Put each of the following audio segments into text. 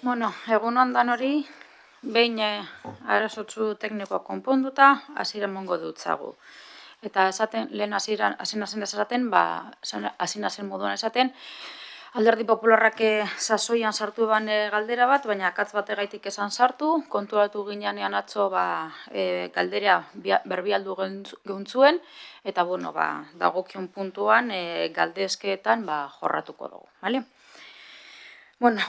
Bueno, egun ondan hori, behin arazotzu teknikoa konponduta, hasiera emongo dutzagu. Eta esaten, lehen hasi nazen esaten, hasi nazen moduan esaten, Alderdi Popularrak sasoian sartu eban galdera bat, baina akatz bategaitik esan sartu, konturatu ginean atzo galdera berbialdu geuntzuen, eta dagokion puntuan galdezkeetan jorratuko dugu, bale? Bueno,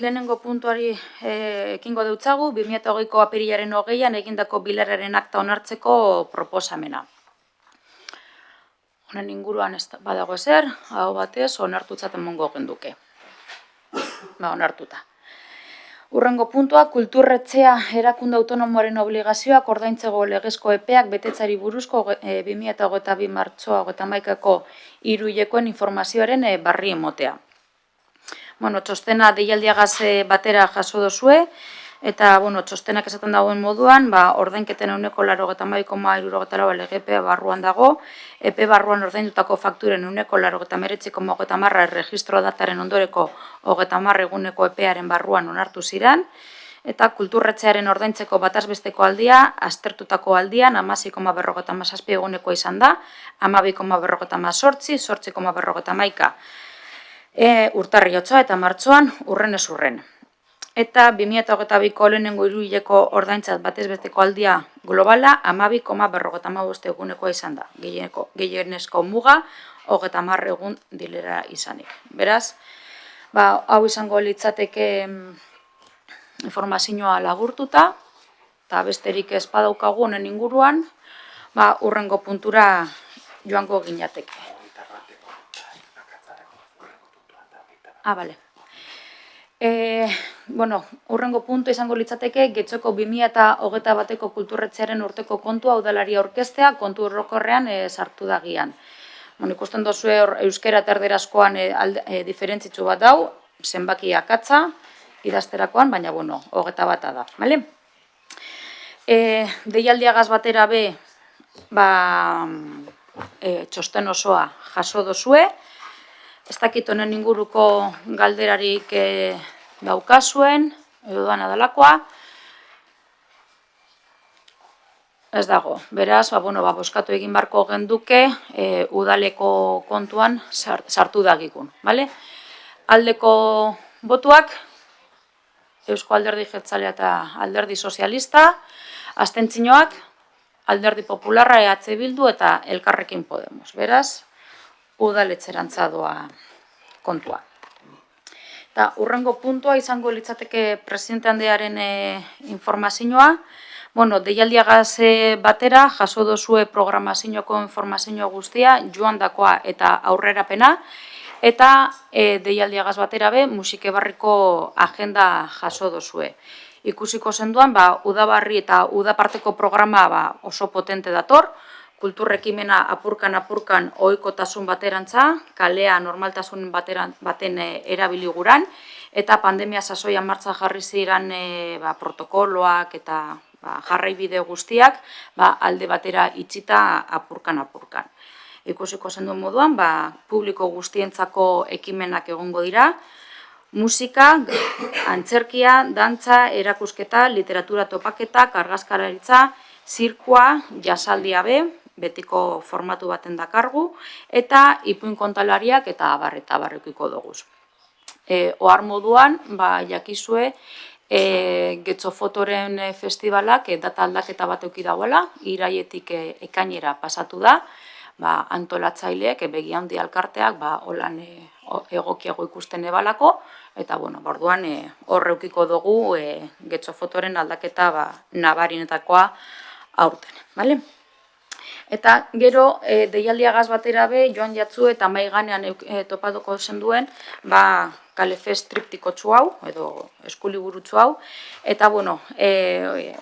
lehenengo puntuari ekingo deutzagu, 2008ko apirilaren 20an egindako bileraren akta onartzeko proposamena. Honen inguruan badago ezer, hau batez onartutzat emongo genduke. Onartuta. Hurrengo puntua, kulturretzea erakunde autonomoaren obligazioak ordaintzeko legezko epeak betetzari buruzko 2022 martxoa 31ko hiruhilekoen informazioaren barri emotea. Txostena deialdiagaz batera jaso dozue, eta txostenak esaten dagoen moduan, ordainketen 82,64 LGP barruan dago, EP barruan ordaindutako fakturen 89,30 erregistro dataren ondoreko 30 eguneko EPearen barruan onartu ziren, eta kulturretzearen ordaintzeko batazbesteko aldia, aztertutako aldian 16,47 eguneko izan da, 12,48, 8,51 urtarriotza eta martxoan urrenez urren. Eta 2022ko lehenengo hiruhileko ordaintzat batezbesteko aldia globala 12,55 egunekoa izan da. Gehienezko muga 30 egun dilera izanik. Beraz, hau izango litzateke informazioa lagurtuta, eta besterik ez badaukagu honen inguruan, urrengo puntura joango ginateke. Bale. Urrengo puntu izango litzateke, Getxoko 2021ko kulturretzearen urteko kontua udalari aurkeztea kontu orokorrean sartu da gian. Ikusten dozue euskera eta erderazkoan diferentzitsu bat dau, zenbaki akatza, idazterakoan, baina 21 da. Deialdiagaz batera txosten osoa jaso dozue, ez dakit honen inguruko galderarik daukazuen, edo dana dalakoa. Ez dago. Beraz, boskatu egin barko genduke udaleko kontuan sartu dagigun. Aldeko botuak, Eusko Alderdi Jeltzalea eta Alderdi Sozialista, abstentzioak, Alderdi Popularra, EH Bildu eta Elkarrekin Podemos. Beraz, udaletxerantza doa kontua. Eta urrengo puntua izango litzateke presidente handearen informazioa. Deialdiagaz batera jaso dozue programazioko informazio guztia, joandakoa eta aurrerapena, eta deialdiagaz batera musikebarriko agenda jaso dozue. Ikusiko zenduan, udabarri eta udaparteko programa oso potente dator, kulturrekimena apurkan ohikotasun baterantza, kalea normaltasun baten erabiliguran, eta pandemia sasoian martza jarri ziren protokoloak eta jarraibide guztiak alde batera itxita apurkan. Ikusiko zenduen moduan, publiko guztientzako ekimenak egongo dira, musika, antzerkia, dantza, erakusketa, literatura topaketa, argazkalaritza, zirkua, jasaldia betiko formatu baten dakargu, eta ipuin kontalariak eta abarrekiko doguz. Ohar moduan, jakizue, Getxo Fotoren festivalak data aldaketa bat euki dagoela, iraietik ekainera pasatu da, antolatzaileek, begi handi alkarteak, holan egokiago ikusten ebalako, eta orduan hor eukiko dugu Getxo Fotoren aldaketa nabarinetakoa aurten. Eta gero deialdiagaz batera joan jatzu eta maiganean topadoko zenduen Kalefest triptiko hau, edo eskuliburutsu hau, eta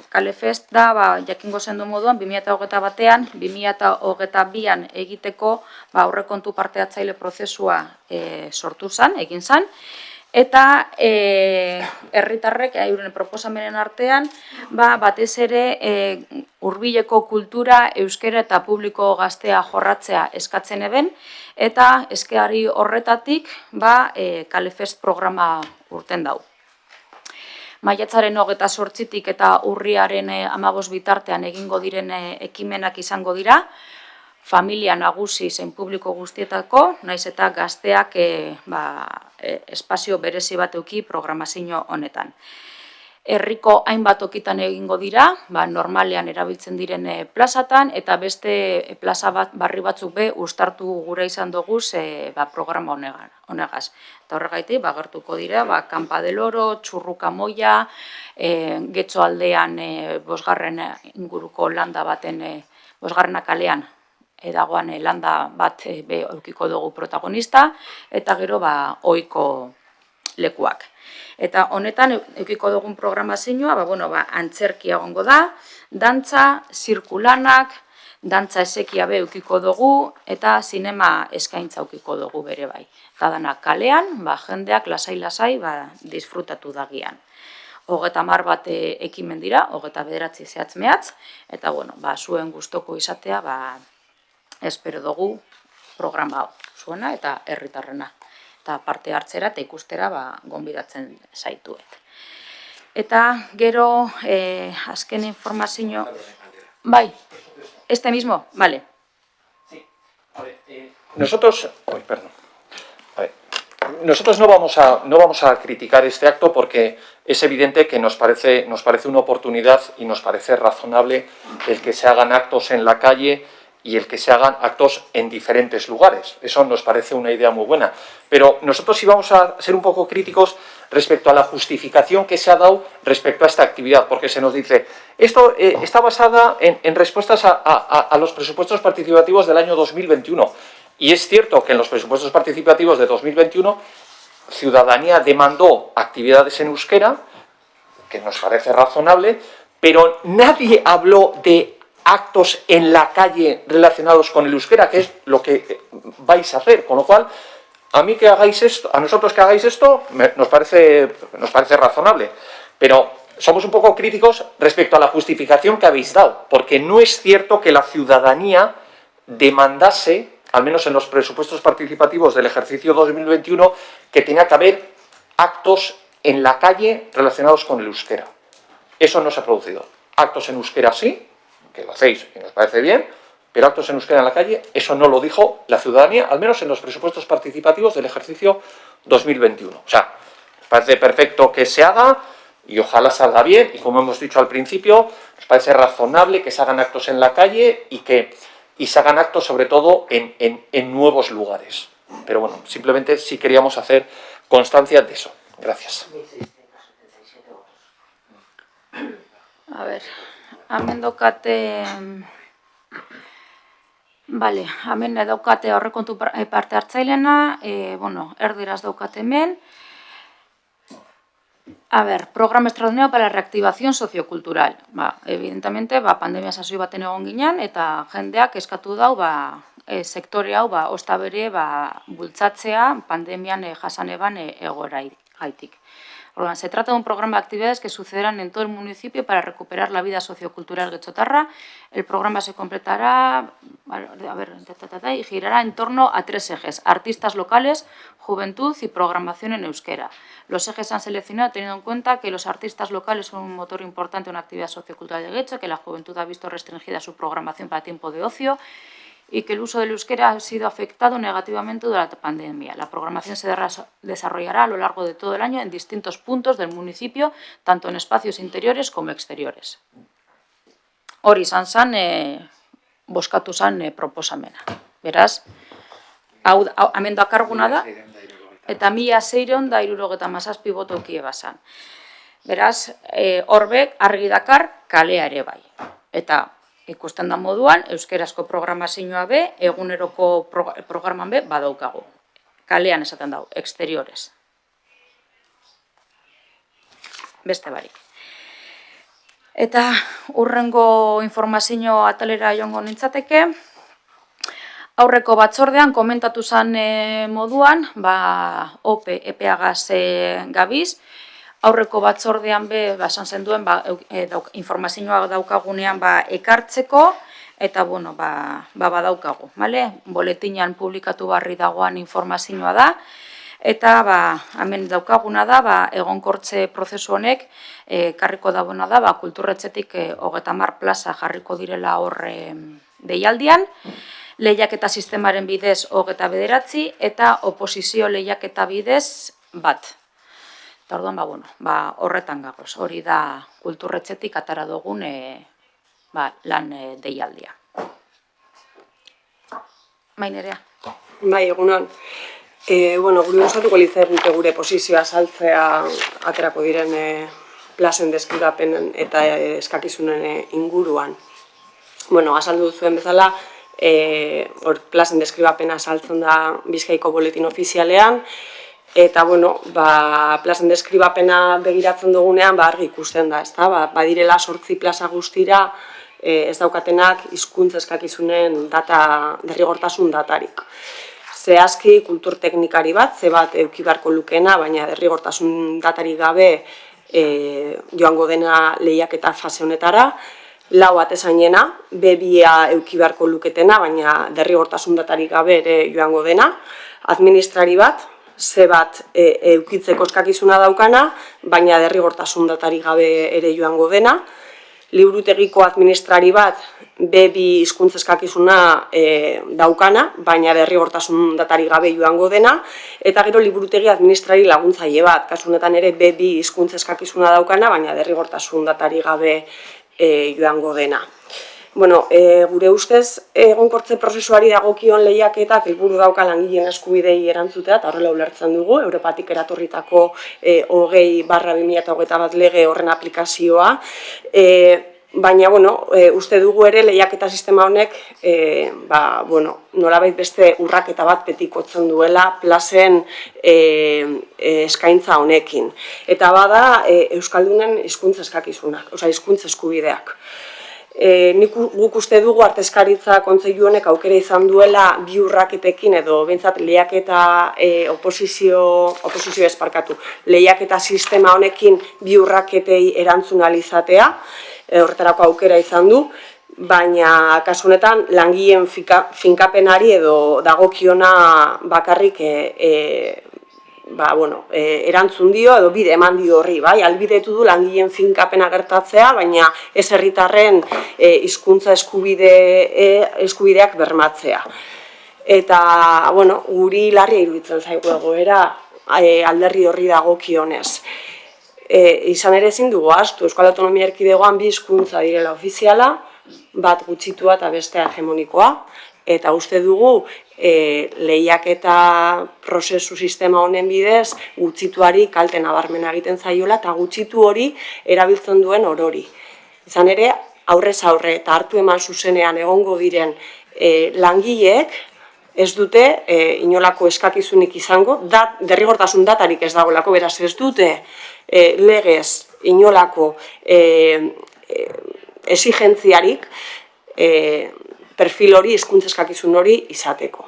Kalefest da jakingo zendu moduan 2021an, 2022an egiteko aurrekontu parte hartzaile prozesua sortu zen, egin zen, eta herritarrek euren proposamenen artean batez ere hurbileko kultura, euskera eta publiko gaztea jorratzea eskatzen eben, eta eskari horretatik Kalefest programa urten dau. Maiatzaren 28tik eta urriaren 15 bitartean egingo diren ekimenak izango dira, familia nagusi zein publiko guztietako, naiz eta gazteak espazio berezi bat eduki programazio honetan. Herriko hainbat tokitan egingo dira, normalean erabiltzen diren plazatan, eta beste plaza barri batzuk uztartu gure izan dugu programa honegaz. Eta horregaitik, gertuko dira, Kampa del Oro, Txurruka Moia, Getxo aldean 5. inguruko landa baten, 5. kalean, dagoan landa bat eukiko dugu protagonista, eta gero ohiko lekuak. Eta honetan, eukiko dugun programazioa, antzerkia egongo da, dantza, zirkulanak, dantza esekia eukiko dugu, eta zinema eskaintza eukiko dugu bere bai. Eta dana kalean, jendeak lasai-lasai disfrutatu dagian. 30 bat ekimen dira, 29 zehatz-mehatz, eta zuen gustoko izatea, espero dugu programa hau, zuena eta herritarrena. Eta parte hartzera eta ikustera gonbidatzen zaituet. Eta gero, azken informazio... Bai, este mismo, vale. Nosotros no vamos a criticar este acto porque es evidente que nos parece una oportunidad y nos parece razonable el que se hagan actos en la calle y el que se hagan actos en diferentes lugares. Eso nos parece una idea muy buena. Pero nosotros sí vamos a ser un poco críticos respecto a la justificación que se ha dado respecto a esta actividad, porque se nos dice, esto está basada en respuestas a los presupuestos participativos del año 2021. Y es cierto que en los presupuestos participativos de 2021 Ciudadanía demandó actividades en euskera, que nos parece razonable, pero nadie habló de actos en la calle relacionados con el euskera, que es lo que vais a hacer, con lo cual a nosotros que hagáis esto nos parece razonable, pero somos un poco críticos respecto a la justificación que habéis dado, porque no es cierto que la ciudadanía demandase, al menos en los presupuestos participativos del ejercicio 2021, que tenía que haber actos en la calle relacionados con el euskera. Eso no se ha producido. Actos en euskera sí, que lo hacéis y nos parece bien, pero actos en euskera en la calle, eso no lo dijo la ciudadanía, al menos en los presupuestos participativos del ejercicio 2021. O sea, nos parece perfecto que se haga y ojalá salga bien, y como hemos dicho al principio, nos parece razonable que se hagan actos en la calle y se hagan actos sobre todo en nuevos lugares. Pero bueno, simplemente sí queríamos hacer constancia de eso. Gracias. A ver... Hemen daukate, aurrekontu parte hartzailena, erderaz daukate hemen. A ver, programa extraordinario para la reactivación sociocultural. Evidentemente, pandemia sasoi baten egon ginen, eta jendeak eskatu dau, sektore hau, osta bere, bultzatzea pandemian jasan eban egoera gaitik. Se trata de un programa de actividades que sucederán en todo el municipio para recuperar la vida sociocultural guetxotarra. El programa se completará y girará en torno a 3 ejes: artistas locales, juventud y programación en euskera. Los ejes se han seleccionado teniendo en cuenta que los artistas locales son un motor importante en una actividad sociocultural de Getxo, que la juventud ha visto restringida su programación para tiempo de ocio y que el uso del euskera ha sido afectado negativamente durante la pandemia. La programación se desarrollará a lo largo de todo el año en distintos puntos del municipio, tanto en espacios interiores como exteriores. Hori izan zen, bozkatu zen proposamena. Beraz, hemen dakarguna da, eta 1677 boto eukie bazan. Beraz, horbek argi dakar kalea ere bai. Eta ikusten da moduan, euskerazko programazioa eguneroko programan badaukagu. Kalean esaten dago, exteriores. Beste barik. Eta hurrengo informazio atalera joango nintzateke. Aurreko batzordean komentatu zen moduan, OPE EPEagaz gabiz. Aurreko batzordean esan zen duen informazioa daukagunean ekartzeko, eta badaukagu. Boletinean publikatu barri dagoan informazioa da, Eta hemen daukaguna da, egonkortze prozesu honek karriko dagoena da, kulturretxetik 30 plaza jarriko direla hor deialdian, lehiaketa sistemaren bidez 29 eta oposizio lehiaketa bidez 1. Eta orduan, horretan gagoz, hori da kulturretxetik atara dugun lan deialdia. Nerea. Bai, egunon. Gure gustatuko litzaiguke gure posizioa azaltzea aterako diren plazen deskribapen eta eskakizunen inguruan. Azaldu duzuen bezala, plazen deskribapena azaltzen da Bizkaiko boletin ofizialean, eta plazen deskribapena begiratzen dugunean argi ikusten da, badirela 8 plaza guztira ez daukatenak hizkuntza eskakizunen derrigortasun datarik. Zehazki kulturteknikari bat, ze bat eduki beharko lukeena, baina derrigortasun datarik gabe joango dena lehiaketa fase honetara, 4 atezainena, B2 eduki beharko luketena, baina derrigortasun datarik gabe ere joango dena, administrari bat, ze bat edukitzeko eskakizuna daukana, baina derrigortasun datarik gabe ere joango dena, liburutegiko administrari bat B2 hizkuntza eskakizuna daukana, baina derrigortasun datarik gabe joango dena, eta gero liburutegi administrari laguntzaile bat, kasu honetan ere B2 hizkuntza eskakizuna daukana, baina derrigortasun datarik gabe joango dena. Gure ustez, egonkortze prozesuari dagokion lehiaketak helburu dauka langileen eskubidei erantzutea, eta horrela ulertzen dugu, Europatik eratorritako 20/2021 lege horren aplikazioa, baina, uste dugu ere lehiaketa sistema honek, nolabait beste urraketa bat betikotzen duela plazen eskaintza honekin. Eta bada, Euskaldunen hizkuntza eskakizunak, hizkuntza eskubideak. Guk uste dugu Artezkaritza Kontseilu honek aukera izan duela bi urraketekin edo behintzat lehiaketa lehiaketa sistema honekin bi urraketei erantzun ahal izatea, horretarako aukera izan du, baina kasu honetan langileen finkapenari edo dagokiona bakarrik erantzun dio edo bide eman dio horri, albidetu du langileen finkapena gertatzea, baina ez herritarren hizkuntza eskubideak bermatzea. Eta, guri larria iruditzen zaigu egoera alderdi horri dagokionez. Izan ere ezin dugu ahaztu, Euskal Autonomia Erkidegoan bi hizkuntza direla ofiziala, bat gutxitua eta bestea hegemonikoa, eta uste dugu lehiaketa prozesu sistema honen bidez gutxituari kalte nabarmena egiten zaiola eta gutxitu hori erabiltzen duen orori. Izan ere, aurrez aurre eta hartu eman zuzenean egongo diren langileek ez dute inolako eskakizunik izango, derrigortasun datarik ez dagoelako, beraz ez dute legez inolako exigentziarik perfil hori, hizkuntza eskakizun hori izateko.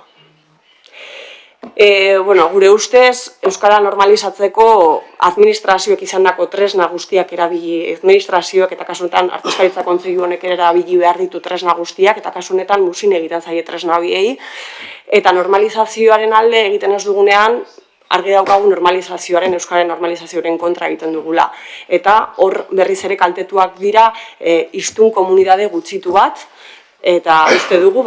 Gure ustez, Euskara normalizatzeko administrazioek izandako tresna guztiak erabili, administrazioek eta kasu honetan Artezkaritza Kontseilu honek erabili behar ditu tresna guztiak, eta kasu honetan muzin egiten zaie tresna horiei, eta normalizazioaren alde egiten ez dugunean, argi daukagu normalizazioaren, Euskararen normalizazioaren kontra egiten dugula. Eta hor berriz ere kaltetuak dira hiztun komunitate gutxitu bat, eta uste dugu,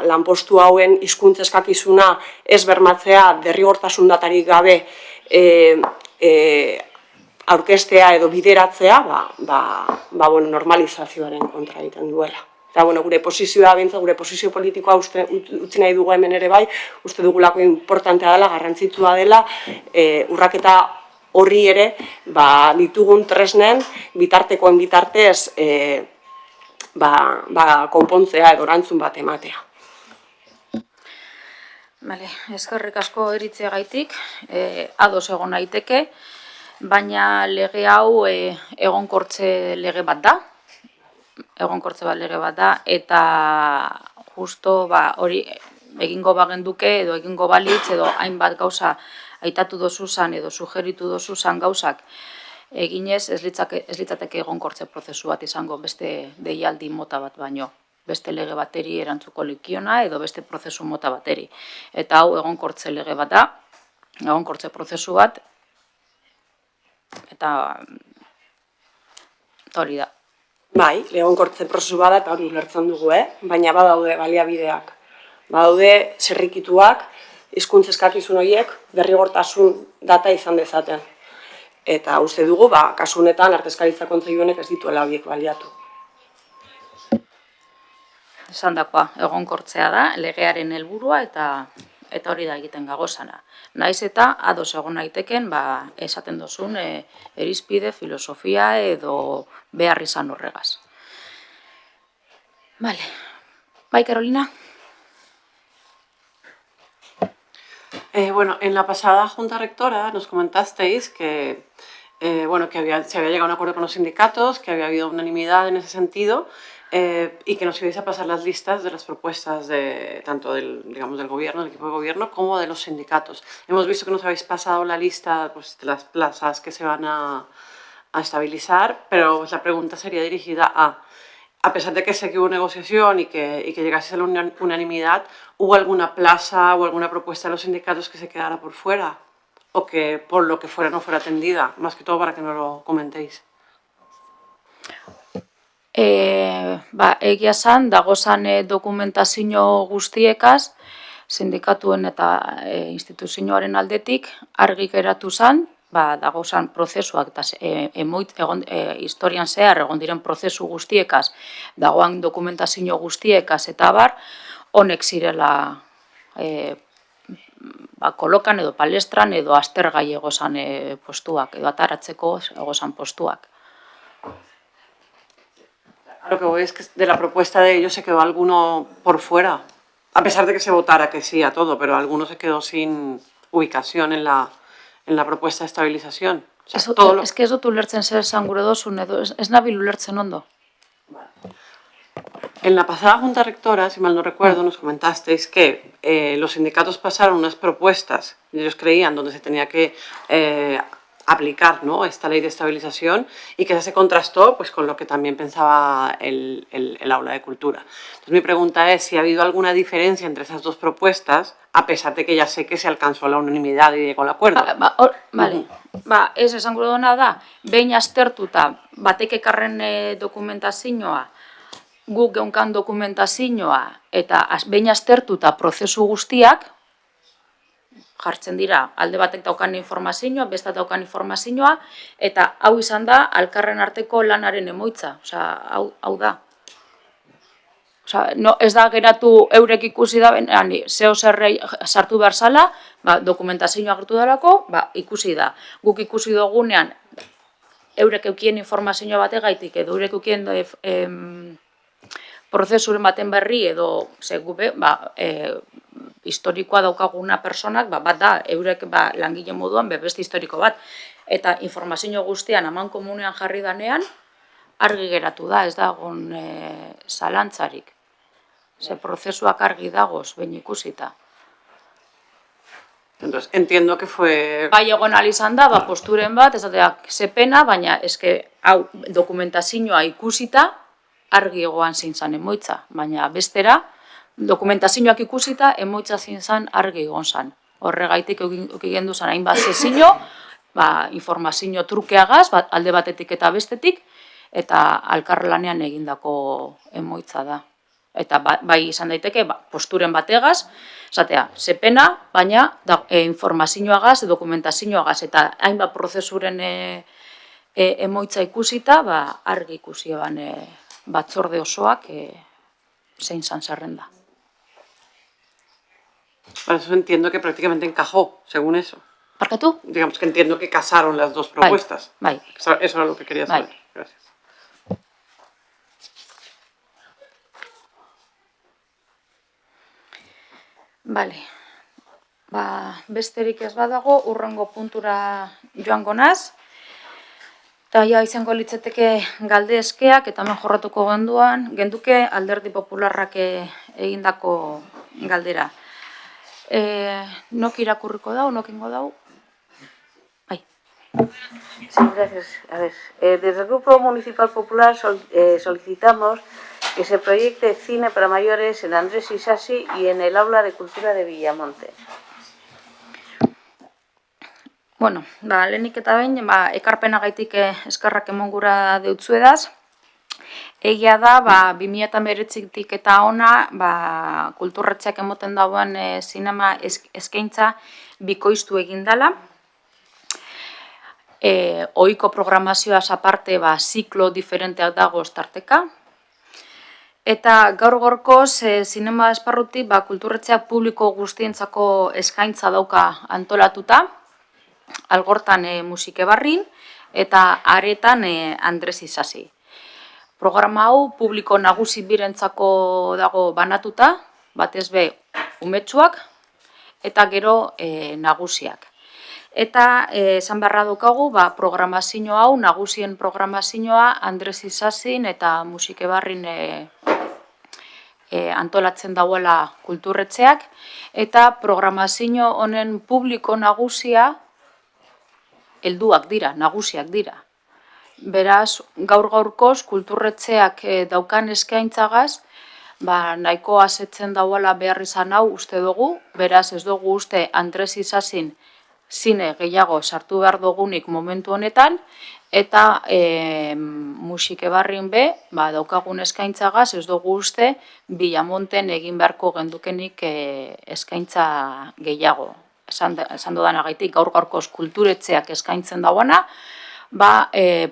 lanpostu hauen hizkuntza eskakizuna ez bermatzea derrigortasun datarik gabe aurkeztea edo bideratzea, normalizazioaren kontra egiten duela. Eta, gure posizioa, gure posizio politikoa utzi nahi dugu hemen ere bai, uste dugulako importantea dela, garrantzitsua dela, urraketa horri ere, ditugun tresnen, bitartekoen bitartez, konpontzea edo erantzun bat ematea. Eskerrik asko iritziagaitik, ados egon naiteke, baina lege hau egonkortze lege bat da, eta justo hori egingo bagenduke edo egingo balitz edo hainbat gauza aitatu dozuzan edo sugeritu dozuzan gauzak eginez ez litzateke egonkortze prozesu bat izango beste deialdi mota bat baino, beste lege bateri erantzuko likiona edo beste prozesu mota bateri. Eta hau egonkortze lege bat da, egonkortze prozesu bat, eta hori da. Bai, egonkortze prozesu bada eta hori ulertzen dugu, baina badaude baliabideak. Badaude zirrikituak, hizkuntz eskakizun horiek derrigortasun data izan dezaten. Eta uste dugu, kasu honetan Artezkaritza Kontseilu honek ez dituela horiek baliatu. Esandakoa egonkortzea da, legearen helburua eta hori da egiten gagozana. Naiz eta ados egon naiteken, esaten dozun irizpide, filosofia edo behar izan horregaz. Vale. Bai, Carolina? Bueno, en la pasada Junta Rectora nos comentasteis que, que se había llegado a un acuerdo con los sindicatos, que había habido unanimidad en ese sentido y que nos ibais a pasar las listas de las propuestas tanto del gobierno, del equipo de gobierno, como de los sindicatos. Hemos visto que nos habéis pasado la lista de las plazas que se van a estabilizar, pero la pregunta sería dirigida a pesar de que sé que hubo negociación y que llegaseis a la unanimidad, ¿hubo alguna plaza o alguna propuesta de los sindicatos que se quedara por fuera? ¿O que por lo que fuera no fuera atendida? Más que todo para que nos lo comentéis. Egia esan, dagozan dokumentazio guztiekaz, sindikatuen eta instituzioaren aldetik argi geratu zen, dagozan prozesuak eta historian zehar egon diren prozesu guztiekaz, dagoan dokumentazio guztiekaz eta honek zirela kolokan edo palestran edo aztergai egozan postuak, edo ataratzeko egozan postuak. Lo que voy es que de la propuesta de ellos se quedó alguno por fuera, a pesar de que se votara que sí a todo, pero alguno se quedó sin ubicación en la propuesta de estabilización. O sea, Ez que ez dut ulertzen zer esan gure dozun, edo ez nabil ulertzen ondo. En la pasada Junta Rectora, si mal no recuerdo, nos comentasteis que los sindicatos pasaron unas propuestas, ellos creían, donde se tenía que aplicar, ¿no?, esta ley de estabilización y que se contrastó pues, con lo que también pensaba el aula de cultura. Entonces mi pregunta es si ha habido alguna diferencia entre esas dos propuestas, a pesar de que ya sé que se alcanzó la unanimidad y llegó al acuerdo. Vale. Ez esan gure dona da, behin aztertuta batek ekarren dokumentazioa, guk geunkan dokumentazioa eta behin aztertuta prozesu guztiak, jartzen dira, alde batek daukan informazioa, bestat daukan informazioa, eta hau izan da, alkarren arteko lanaren emoitza. Hau da. Ez da geratu eurek ikusi da, zeo zerrei sartu behar zala, dokumentazioa gertu dalako, ikusi da. Guk ikusi dugunean, eurek eukien informazioa bategaitik, edo eurek eukien prozesuren baten berri, edo historikoa daukaguna personak, bat da, eurek langile moduan beste historiko bat. Eta informazio guztian aman komunean jarri danean, argi geratu da, ez dagoen zalantzarik. Ze prozesuak argi dagoz, behin ikusita. Entonces, entiendo que fue... Bai egon izan da, posturen bat, ez da, ze pena, baina eske, hau, dokumentazioa ikusita, argi egoan zintzan emoitza, baina bestera, dokumentazioak ikusita, emoitza zintzan argi egon zan. Horregaitik egigendu zan hainbat sesio, informazio trukeagaz, alde batetik eta bestetik, eta alkarlanean egindako emoitza da. Eta bai izan daiteke, posturen bategaz, esatea, ze pena, baina informazioagaz, dokumentazioagaz, eta hainbat prozesuren emoitza ikusita, argi ikusi eban batzorde osoak zein zan zerrenda. Por eso entiendo que prácticamente encajó, según eso. ¿Parkatu? Digamos que entiendo que casaron las dos propuestas. Bai. Eso era lo que quería saber. Gracias. Bale. Besterik ez badago, urrengo puntura joango naz. Eta izango litzeteke galdezkeak eta hemen jorratuko genduke Alderdi Popularrak egindako galdera. Nok irakurriko dau, nok ingo dau? Bai. Sí, gracias. A ver, desde el Grupo Municipal Popular solicitamos que se proyecte cine para mayores en Andrés Isasi y en el Aula de Cultura de Villamonte. Bueno, lehenik eta behin, ekarpenagaitik eskerrak emon gura deutzuedaz. Egia da, 2019tik eta ona, kulturretxeak emoten dauen zinema eskaintza bikoiztu egin dela. Ohiko programazioaz aparte, ziklo diferenteak dago tarteka. Eta gaur-gaurkoz, zinema esparrutik, kulturretxeak publiko guztientzako eskaintza dauka antolatuta, Algortan Musikebarrin eta Aretan Andres Isasi. Programa hau publiko nagusi birentzako dago banatuta, batez be umetsuak eta gero nagusiak. Eta esan beharra daukagu, programazio hau, nagusien programazioa Andres Isasin eta Musikebarrin antolatzen dauela kulturretxeak, eta programazio honen publiko nagusia helduak dira, nagusiak dira. Beraz, gaur-gaurkoz kulturretxeak daukan eskaintzagaz, nahiko asetzen dauela behar izan hau uste dugu, beraz ez dugu uste Andres Isasin zine gehiago sartu behar dugunik momentu honetan, eta Musikebarrin be, daukagun eskaintzagaz ez dugu uste Bilamonten egin beharko gendukenik eskaintza gehiago. Esan dudanagaitik, gaur-gaurkoz kulturetxeak eskaintzen dauana,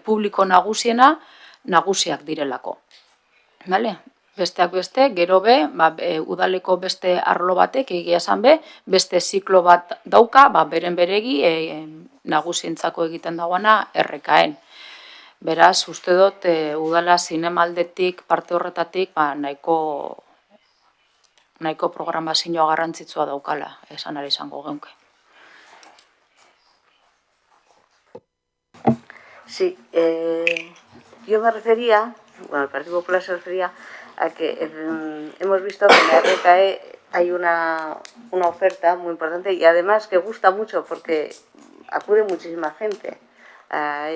publiko nagusiena nagusiak direlako. Besteak beste, gero be, udaleko beste arlo batek, egia esan be, beste ziklo bat dauka, beren beregi nagusientzako egiten dauana RKN. Beraz, uste dut, udala zinemaldetik, parte horretatik, nahiko programazioa garrantzitsua daukala, esan ari izango geunke. Sí, yo me refería, bueno, el Partido Popular se refería a que hemos visto que en la RKE hay una oferta muy importante y además que gusta mucho porque acude muchísima gente a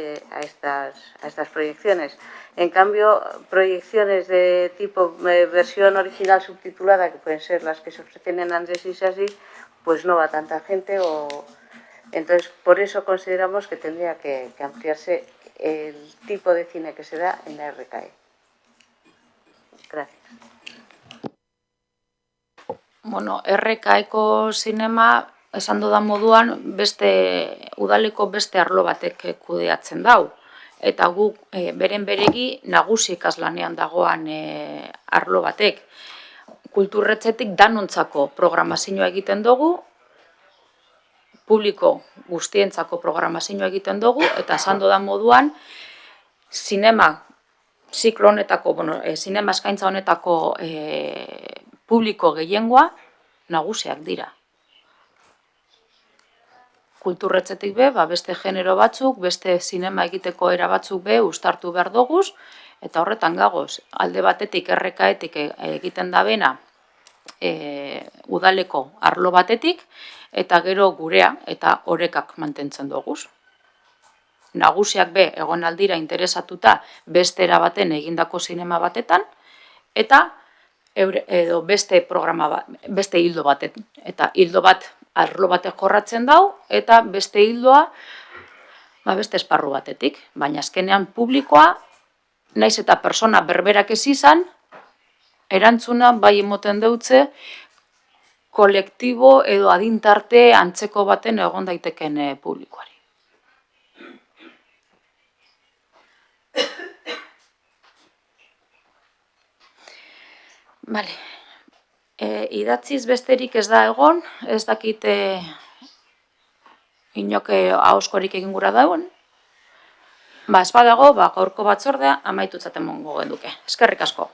estas proyecciones. En cambio, proyecciones de tipo versión original subtitulada, que pueden ser las que se ofrecen en Andres Isasi, pues no va tanta gente. Entonces, por eso consideramos que tendría que ampliarse el tipo de cine que se da en la RKE. Gracias. Bueno, RKeko zinema, esan dudan moduan, udaleko beste arlo batek kudeatzen dau. Eta guk beren beregi nagusi ikaslanean dagoan arlo batek. Kulturretxetik danontzako programazioa egiten dugu, publiko guztientzako programazioa egiten dugu, eta esan dudan moduan, zinema ziklo honetako, zinema eskaintza honetako publiko gehiengoa nagusiak dira. Kulturretxetik be, beste genero batzuk, beste zinema egiteko era batzuk be uztartu behar doguz, eta horretan gagoz, alde batetik RKetik egiten da bena udaleko arlo batetik, eta gero gurea eta orekak mantentzen doguz. Nagusiak be, egon aldira interesatuta beste era baten egindako zinema batetan, eta beste programa bat, beste hildo batetan, eta hildo bat arlo batek jorratzen dau, eta beste hildoa beste esparru batetik. Baina azkenean publikoa, naiz eta persona berberak ez izan, erantzuna bai emoten deutze, kolektibo edo adintarte antzeko baten egon daiteken publikoari. Bale. Idatziz besterik ez da egon, ez dakite inoke ahoskorik egin gura dauen. Ez badago, gaurko batzordea amaitutzaten mongo genduke. Eskerrik asko.